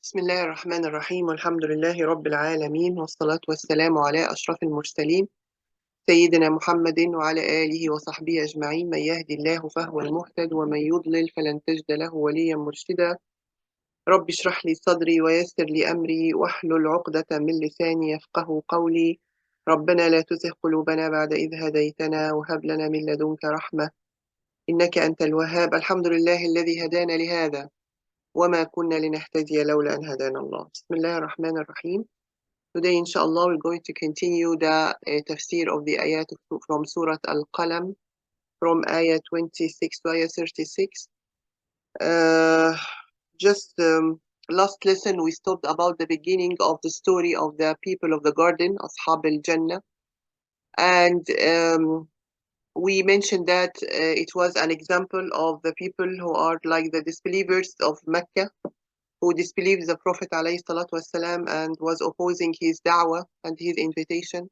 بسم الله الرحمن الرحيم والحمد لله رب العالمين والصلاة والسلام على أشرف المرسلين سيدنا محمد وعلى آله وصحبه أجمعين. من يهدي الله فهو المهتد ومن يضلل فلن تجد له وليا مرشدا. رب اشرح لي صدري ويسر لي أمري واحلل عقدة من لساني يفقه قولي. ربنا لا تزغ قلوبنا بعد إذ هديتنا وهب لنا من لدنك رحمة إنك أنت الوهاب. الحمد لله الذي هدانا لهذا وما كنا لنهتدي لولا أن هدانا الله. بسم الله الرحمن الرحيم. Today, inshallah, we're going to continue the tafsir of the ayat from Surat Alqalam from ayah 26 to ayah 36. Just last lesson, we stopped about the beginning of the story of the people of the garden, Ashab al-Jannah. And we mentioned that it was an example of the people who are like the disbelievers of Mecca, who disbelieved the Prophet ﷺ and was opposing his da'wah and his invitation.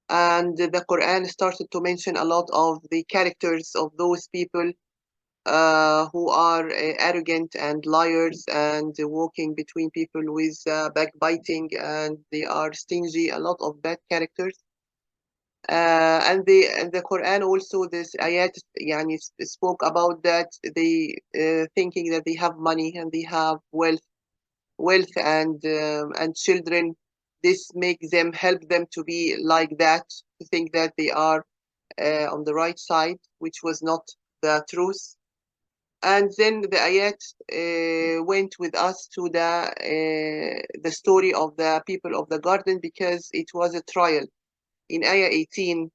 And the Quran started to mention a lot of the characters of those people who are arrogant and liars and walking between people with backbiting, and they are stingy, a lot of bad characters. And the Quran also, this ayat yani, spoke about that they thinking that they have money and they have wealth and children. This makes them help them to be like that, to think that they are on the right side, which was not the truth. And then the ayat went with us to the story of the people of the garden, because it was a trial. In ayah 18,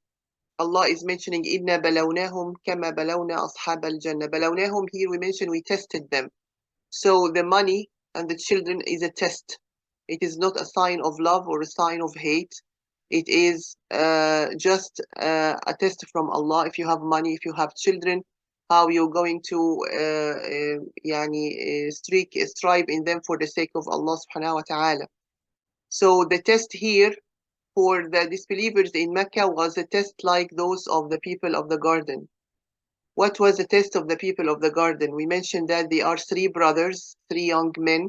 Allah is mentioning إِنَّا بَلَوْنَاهُمْ كَمَا بَلَوْنَا أَصْحَابَ الْجَنَّةِ. بَلَوْنَاهُم, here we mention we tested them. So the money and the children is a test. It is not a sign of love or a sign of hate. It is just a test from Allah. If you have money, if you have children, how you're going to strive in them for the sake of Allah subhanahu wa ta'ala. So the test here for the disbelievers in Mecca was a test like those of the people of the garden. What was the test of the people of the garden? We mentioned that they are three brothers, three young men.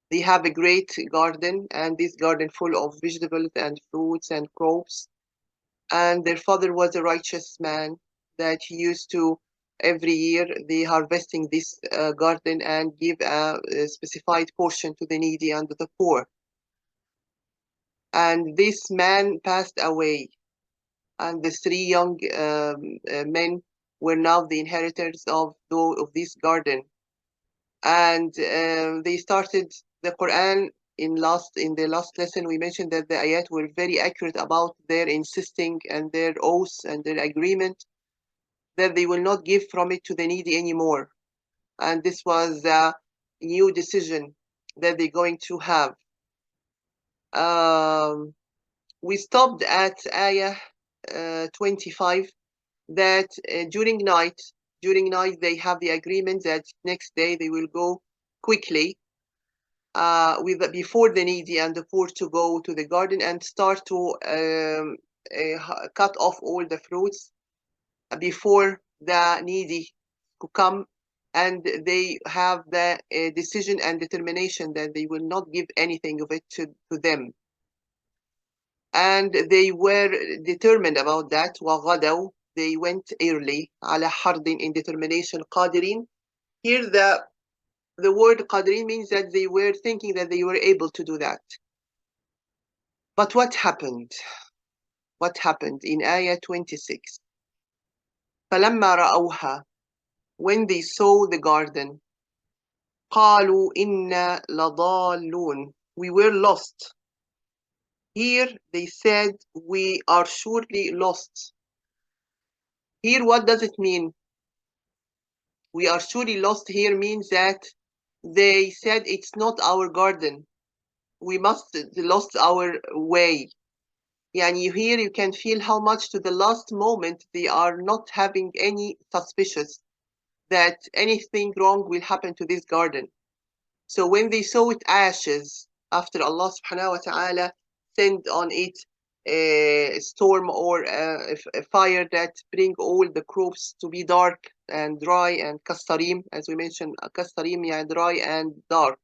They have a great garden, and this garden full of vegetables and fruits and crops. And their father was a righteous man that he used to, every year, they harvesting this garden and give a specified portion to the needy and the poor. And this man passed away, and the three young men were now the inheritors of this garden. And they started the Quran in the last lesson. We mentioned that the ayat were very accurate about their insisting and their oaths and their agreement that they will not give from it to the needy anymore. And this was a new decision that they're going to have. We stopped at ayah 25, that during night they have the agreement that next day they will go quickly before the needy and the poor to go to the garden and start to cut off all the fruits before the needy to come, and they have the decision and determination that they will not give anything of it to them. And they were determined about that. وَغَدَوْا, they went early. على حرد, in determination. قادرين, here the word قادرين means that they were thinking that they were able to do that. But what happened? What happened in ayah 26? فَلَمَّا رَأَوْهَا, when they saw the garden, قَالُوا إِنَّا لَضَالُّونَ, we were lost. Here they said, we are surely lost. Here, what does it mean? We are surely lost here means that they said it's not our garden. We must lost our way. Yani here you can feel how much to the last moment they are not having any suspicious that anything wrong will happen to this garden. So when they saw it ashes, after Allah subhanahu wa ta'ala sent on it a storm or a fire that bring all the crops to be dark and dry, and kastarim, as we mentioned, kastarim, yeah, dry and dark.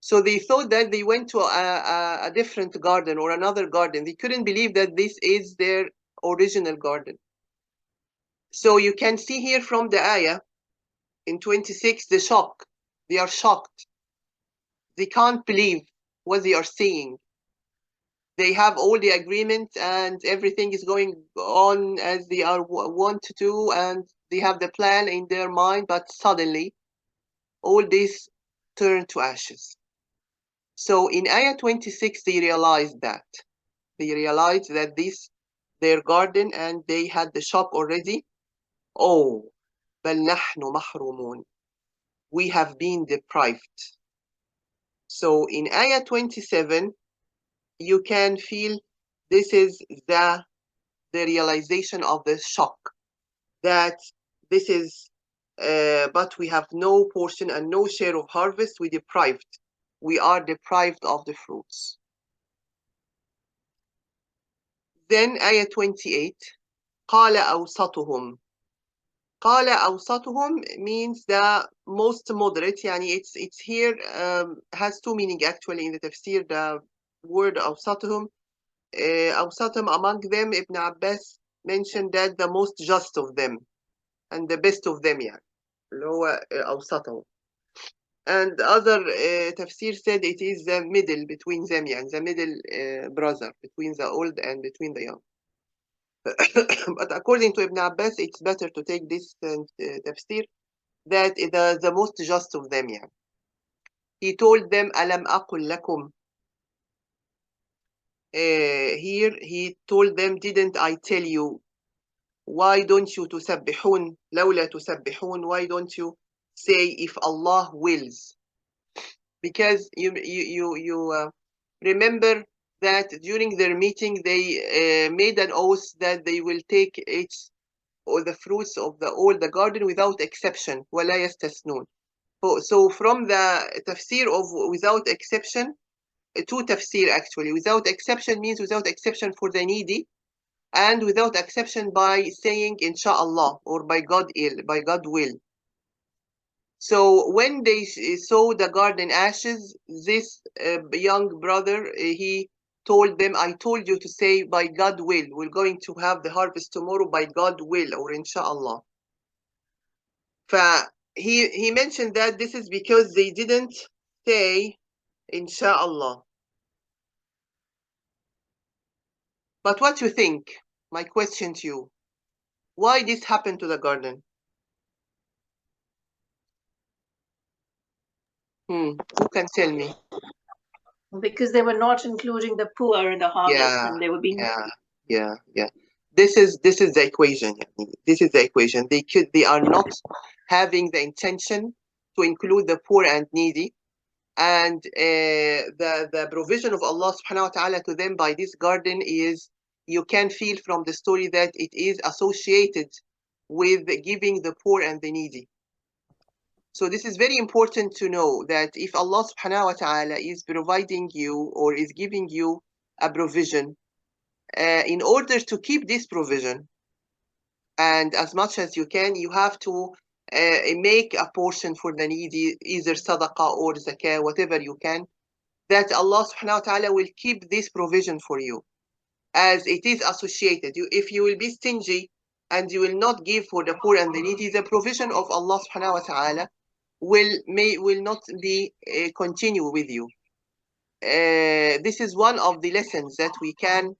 So they thought that they went to a different garden or another garden. They couldn't believe that this is their original garden. So you can see here from the ayah in 26, the shock. They are shocked. They can't believe what they are seeing. They have all the agreements and everything is going on as they are want to do, and they have the plan in their mind, but suddenly all this turned to ashes. So in ayah 26, they realized that. They realized that this their garden, and they had the shock already. Oh, بل نحن محرومون. We have been deprived. So in ayah 27, you can feel this is the realization of the shock, that this is, but we have no portion and no share of harvest. We are deprived of the fruits. Then ayah 28, قال أوسطهم. قال أوسطهم means the most moderate. يعني it's here has two meaning actually in the tafsir. The word أوسطهم, أوسطهم among them, Ibn Abbas mentioned that the most just of them and the best of them, يعني اللي هو أوسطهم. And other tafsir said it is the middle between them, يعني the middle brother between the old and between the young. But according to Ibn Abbas, it's better to take this tafsir, that the most just of them, يعني. He told them, ألم أقل لكم. Here he told them, didn't I tell you? Why don't you تسبحون لولا تسبحون? Why don't you say if Allah wills? Because you remember that during their meeting they made an oath that they will take each or the fruits of all the garden without exception. ولا يستثنون. So from the tafsir of without exception, two tafsir actually. Without exception means without exception for the needy, and without exception by saying inshallah or by God will. So when they saw the garden ashes, this young brother, he told them, I told you to say by God will. We're going to have the harvest tomorrow by God will, or inshallah. He mentioned that this is because they didn't say inshallah. But what you think? My question to you. Why this happened to the garden? Who can tell me? Because they were not including the poor in the harvest, Yeah, and they were being yeah. This is the equation. This is the equation. They are not having the intention to include the poor and needy, and the provision of Allah subhanahu wa ta'ala to them by this garden is, you can feel from the story that it is associated with giving the poor and the needy. So this is very important to know, that if Allah subhanahu wa ta'ala is providing you or is giving you a provision, in order to keep this provision, and as much as you can, you have to make a portion for the needy, either sadaqah or zakah, whatever you can, that Allah subhanahu wa ta'ala will keep this provision for you, as it is associated. If you will be stingy and you will not give for the poor and the needy, the provision of Allah subhanahu wa ta'ala will not be continue with you. This is one of the lessons that we can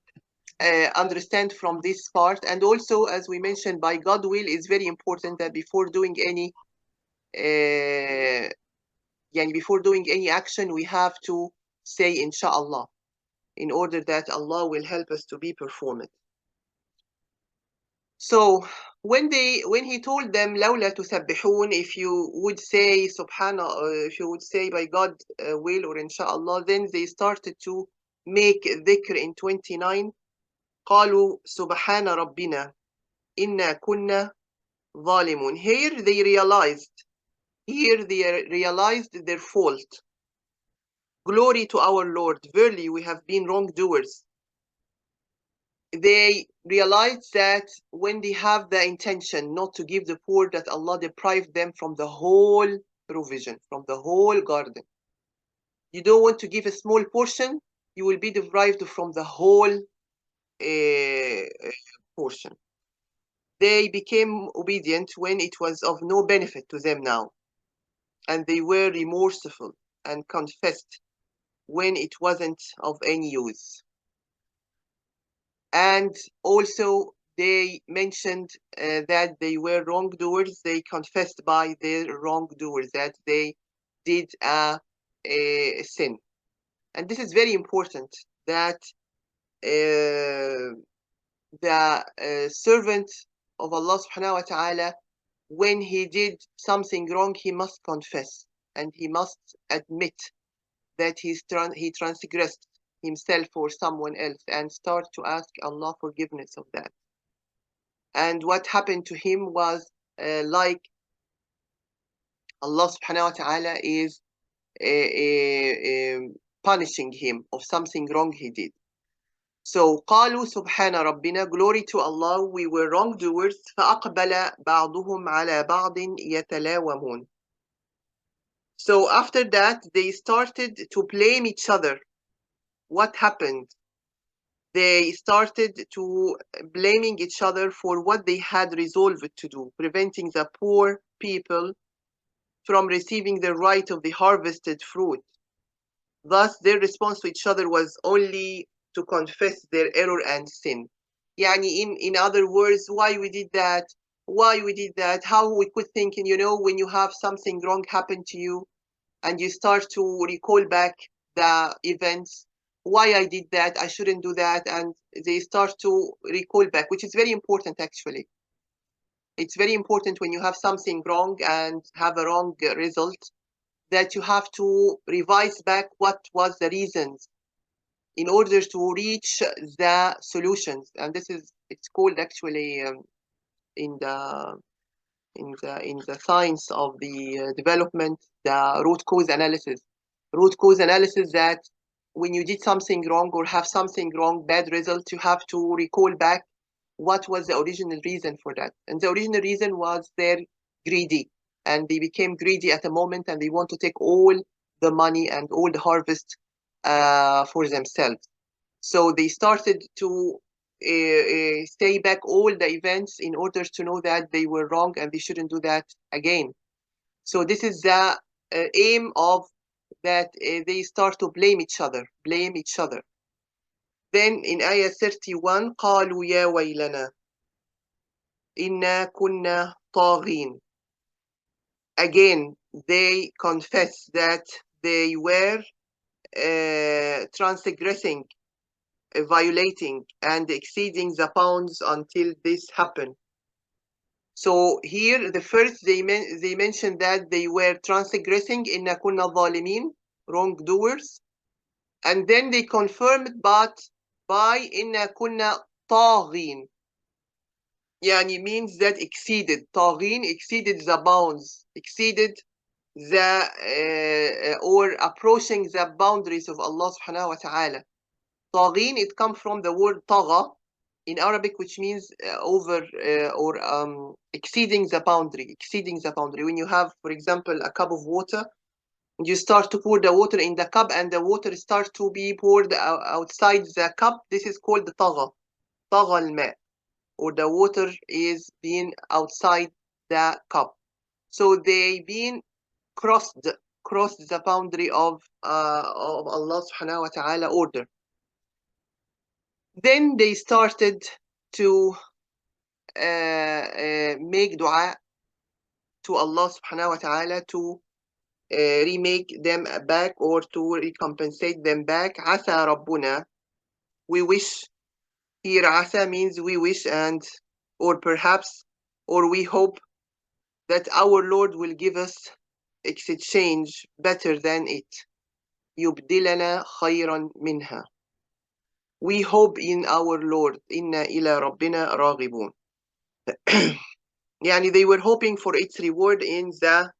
understand from this part. And also, as we mentioned, by God will is very important, that before doing any action, we have to say inshallah, in order that Allah will help us to be performed. So when he told them لولا تسبحون, if you would say subhana, if you would say by God will or inshallah, then they started to make dhikr in 29. قالوا سبحان ربنا إنا كنا ظالمون. Here they realized their fault. Glory to our Lord, verily we have been wrongdoers. They realized that when they have the intention not to give the poor, that Allah deprived them from the whole provision, from the whole garden. You don't want to give a small portion, you will be deprived from the whole portion. They became obedient when it was of no benefit to them now, and they were remorseful and confessed when it wasn't of any use. And also they mentioned that they were wrongdoers. They confessed by their wrongdoers that they did a sin. And this is very important, that the servant of Allah subhanahu wa ta'ala, when he did something wrong, he must confess and he must admit that he transgressed himself or someone else and start to ask Allah forgiveness of that. And what happened to him was like Allah subhanahu wa ta'ala is punishing him of something wrong he did. So قالوا سبحان ربنا, glory to Allah, we were wrongdoers. فأقبل بعضهم على بعض يتلاومون. So after that, they started to blame each other. What happened? They started to blaming each other for what they had resolved to do, preventing the poor people from receiving the right of the harvested fruit. Thus, their response to each other was only to confess their error and sin. Yani, in other words, why we did that, how we could think, when you have something wrong happen to you and you start to recall back the events, why I did that, I shouldn't do that, and they start to recall back, which is very important actually. It's very important when you have something wrong and have a wrong result, that you have to revise back what was the reasons in order to reach the solutions. And it's called actually in the science of the development, the root cause analysis. Root cause analysis, that when you did something wrong or have something wrong, bad result, you have to recall back what was the original reason for that. And the original reason was they're greedy, and they became greedy at a moment, and they want to take all the money and all the harvest for themselves. So they started to stay back all the events in order to know that they were wrong and they shouldn't do that again. So this is the aim of that. They start to blame each other. Then in ayah 31, قالوا يا ويلنا إنا كنا طاغين. Again, they confess that they were transgressing, violating and exceeding the bounds until this happened. So here, the first they mentioned that they were transgressing, إِنَّا كُنَّا ظَالِمِينَ, wrongdoers, and then they confirmed but by إِنَّا كُنَّا طَاغِينَ. Yani means that exceeded, طاغين, exceeded the bounds, exceeded the or approaching the boundaries of Allah subhanahu wa ta'ala. طاغين, it comes from the word طغى in Arabic, which means over or exceeding the boundary. When you have, for example, a cup of water, and you start to pour the water in the cup and the water starts to be poured outside the cup, this is called the طغى الماء, or the water is being outside the cup. So they being crossed the boundary of Allah subhanahu wa ta'ala order. Then they started to make dua to Allah subhanahu wa ta'ala to remake them back or to recompensate them back. Asa Rabbuna, we wish. Here Asa means we wish, and or perhaps, or we hope that our Lord will give us exchange better than it. يُبْدِلَنَا خَيْرًا مِنْهَا. We hope in our Lord. Inna ila rabbina raghibun. Yani they were hoping for its reward in the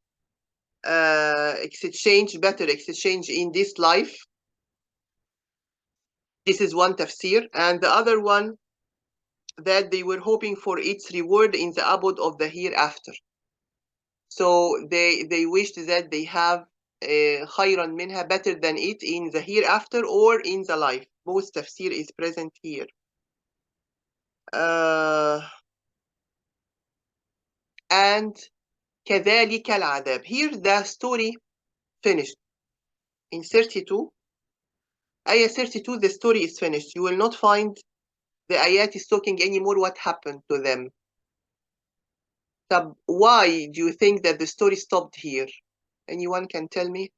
better exchange in this life. This is one tafsir. And the other one, that they were hoping for its reward in the abode of the hereafter. So they wished that they have خيرا منها, better than it, in the hereafter or in the life. Both tafsir is present here. And كذلك العذاب. Here the story finished. In 32, ayah 32, the story is finished. You will not find the ayat is talking anymore what happened to them. So why do you think that the story stopped here? Anyone can tell me?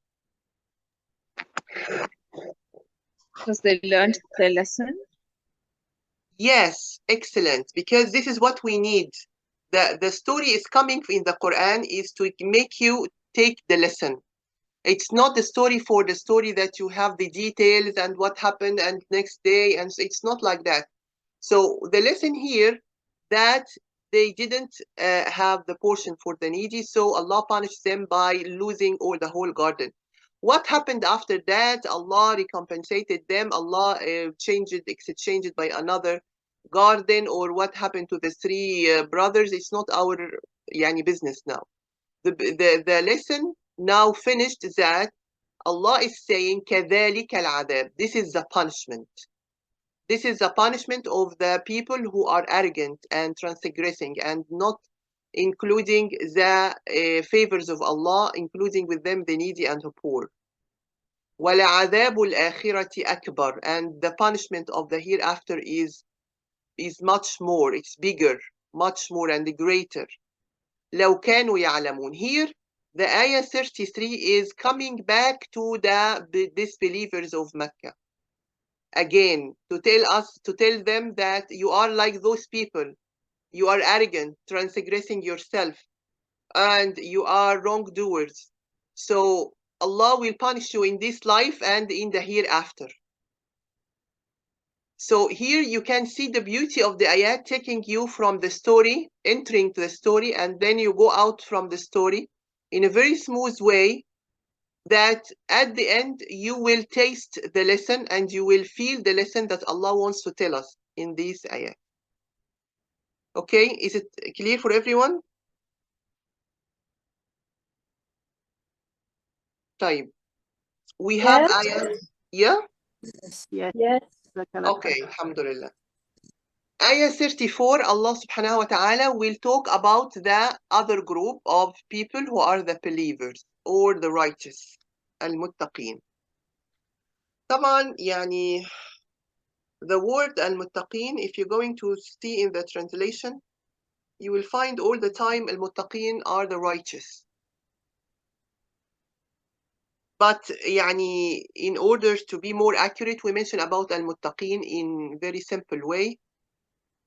Because they learned their lesson. Yes, excellent. Because this is what we need. The story is coming in the Quran is to make you take the lesson. It's not the story for the story that you have the details and what happened and next day, and it's not like that. So the lesson here that they didn't have the portion for the needy, so Allah punished them by losing all the whole garden. What happened after that? Allah recompensated them. Allah exchanged it by another garden, or what happened to the three brothers? It's not our business now. The lesson now finished that Allah is saying كذلك العذاب. This is the punishment. This is the punishment of the people who are arrogant and transgressing and not including the favors of Allah, including with them the needy and the poor. وَلَعَذَابُ الْآخِرَةِ أَكْبَرُ. And the punishment of the hereafter is much more, it's bigger, much more and greater. لَوْ كَانُوا يَعْلَمُونَ. Here, the ayah 33 is coming back to the disbelievers of Mecca. Again, to tell them that you are like those people. You are arrogant, transgressing yourself, and you are wrongdoers. So Allah will punish you in this life and in the hereafter. So here you can see the beauty of the ayat taking you from the story, entering to the story, and then you go out from the story in a very smooth way, that at the end you will taste the lesson and you will feel the lesson that Allah wants to tell us in this ayat. Okay, is it clear for everyone? طيب. We have Yes. ayat. Yeah? Yes. Yes. Okay, alhamdulillah. Ayah 34, Allah subhanahu wa ta'ala will talk about the other group of people who are the believers or the righteous, al-muttaqin. طبعا the word al-muttaqin, if you're going to see in the translation, you will find all the time al-muttaqin are the righteous. But in order to be more accurate, we mention about al-muttaqin in very simple way,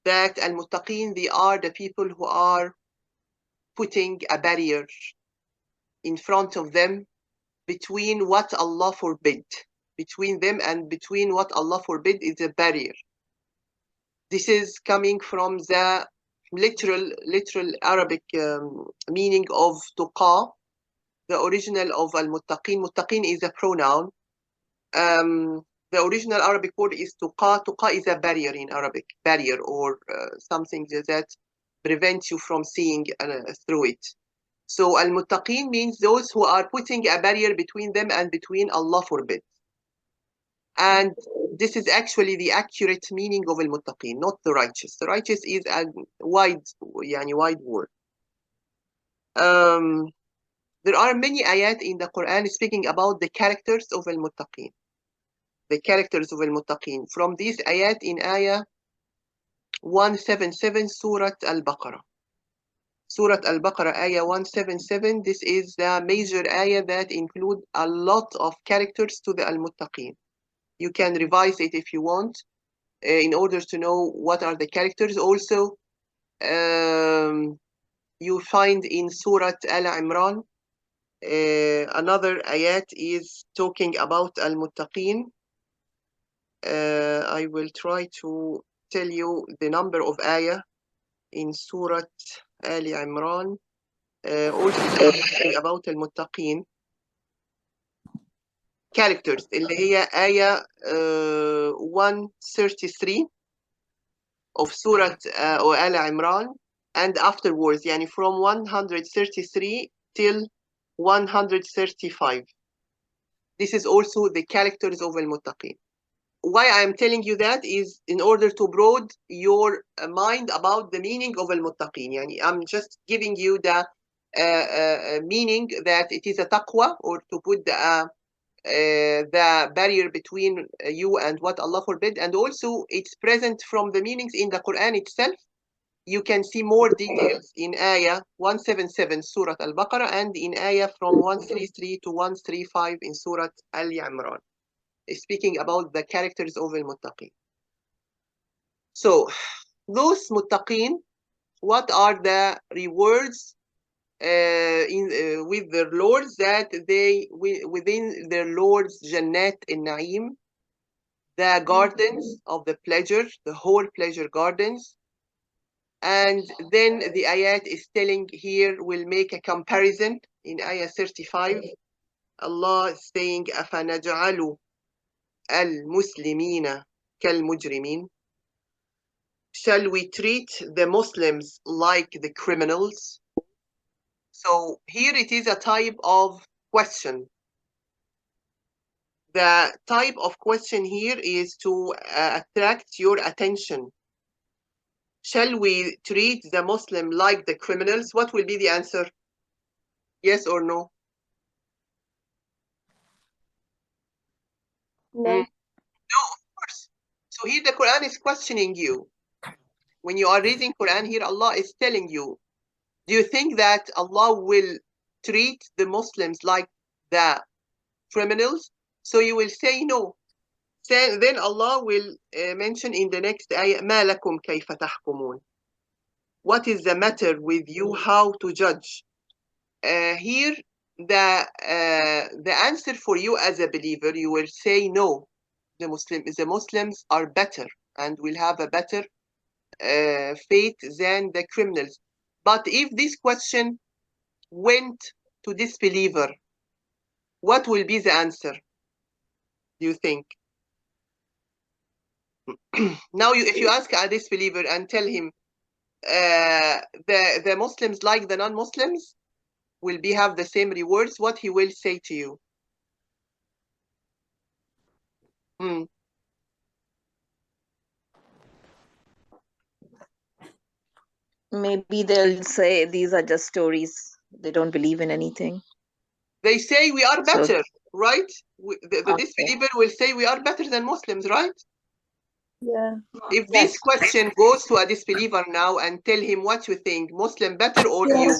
that al-muttaqin, they are the people who are putting a barrier in front of them between what Allah forbid. Between them and between what Allah forbid is a barrier. This is coming from the literal Arabic meaning of tuqa, the original of al-muttaqin. Muttaqin is a pronoun. The original Arabic word is tuqa. Tuqa is a barrier in Arabic, barrier or something that prevents you from seeing through it. So al-muttaqin means those who are putting a barrier between them and between Allah forbid. And this is actually the accurate meaning of al-muttaqin, not the righteous. The righteous is a wide word. There are many ayat in the Quran speaking about the characters of al-muttaqin. The characters of al-muttaqin. From these ayat in ayah 177, Surat Al-Baqarah. Surat Al-Baqarah, ayah 177. This is the major ayah that include a lot of characters to the al-muttaqin. You can revise it if you want, in order to know what are the characters. Also, you find in Surat Al-Imran, another ayat is talking about al-muttaqin. I will try to tell you the number of ayah in Surat Al-Imran, also talking about al-muttaqin. Characters اللي هي آية 133 of Surat Al Imran, and afterwards from 133 till 135. This is also the characters of al-muttaqin. Why I am telling you that is in order to broaden your mind about the meaning of al-muttaqin. Yani I'm just giving you the meaning that it is a taqwa, or to put the barrier between you and what Allah forbid, and also it's present from the meanings in the Quran itself. You can see more details in ayah 177 Surat Al-Baqarah and in ayah from 133 to 135 in Surat Al-Imran, speaking about the characters of al-muttaqin. So those muttaqin, what are the rewards with their lords, that they within their lords Jannat al-Na'im, the gardens of the pleasure, the whole pleasure gardens. And then the ayat is telling here, will make a comparison in ayah 35. Allah is saying, أَفَنَجْعَلُ الْمُسْلِمِينَ كَالْمُجْرِمِينَ. Shall we treat the Muslims like the criminals? So here it is a type of question. The type of question here is to attract your attention. Shall we treat the Muslim like the criminals? What will be the answer? Yes or no? No. No, of course. So here the Quran is questioning you. When you are reading Quran here, Allah is telling you, do you think that Allah will treat the Muslims like the criminals? So you will say no. Then Allah will mention in the next ayah, مَا لَكُمْ كَيْفَ تَحْكُمُونَ. What is the matter with you? How to judge? Here, the answer for you as a believer, you will say no. The Muslims are better and will have a better fate than the criminals. But if this question went to disbeliever, what will be the answer, do you think? Now, if you ask a disbeliever and tell him the Muslims like the non-Muslims will have the same rewards, what he will say to you? Maybe they'll say these are just stories. They don't believe in anything. They say we are So- better, right? The Okay. disbeliever will say we are better than Muslims, right? Yeah. If this question goes to a disbeliever now and tell him what you think, Muslim better or you,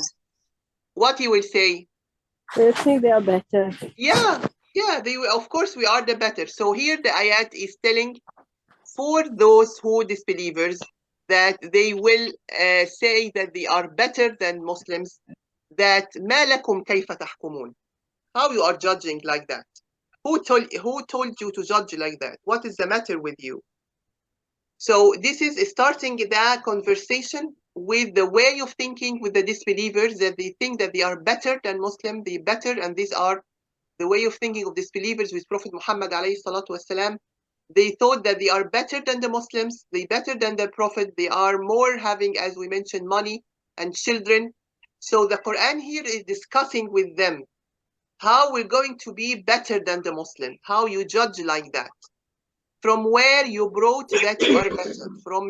what he will say? They think they are better. Yeah, they will, of course we are the better. So here the ayat is telling for those who disbelievers that they will say that they are better than Muslims, that ما لكم كيف تحكمون. How you are judging like that? Who told you to judge like that? What is the matter with you? So this is starting the conversation with the way of thinking with the disbelievers, that they think that they are better than Muslim, they better, and these are the way of thinking of disbelievers with Prophet Muhammad alayhi salatu wasalam. They thought that they are better than the Muslims, they better than the Prophet, they are more having, as we mentioned, money and children. So the Quran here is discussing with them how we're going to be better than the Muslim, how you judge like that. From where you brought that you are better? From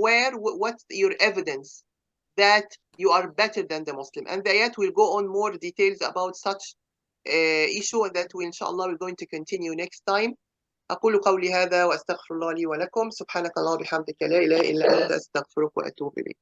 where? What's your evidence that you are better than the Muslim? And the ayat will go on more details about such issue that we inshallah we're going to continue next time. أقول قولي هذا وأستغفر الله لي ولكم. سبحانك اللهم وبحمدك لا إله إلا أنت أستغفرك وأتوب إليك.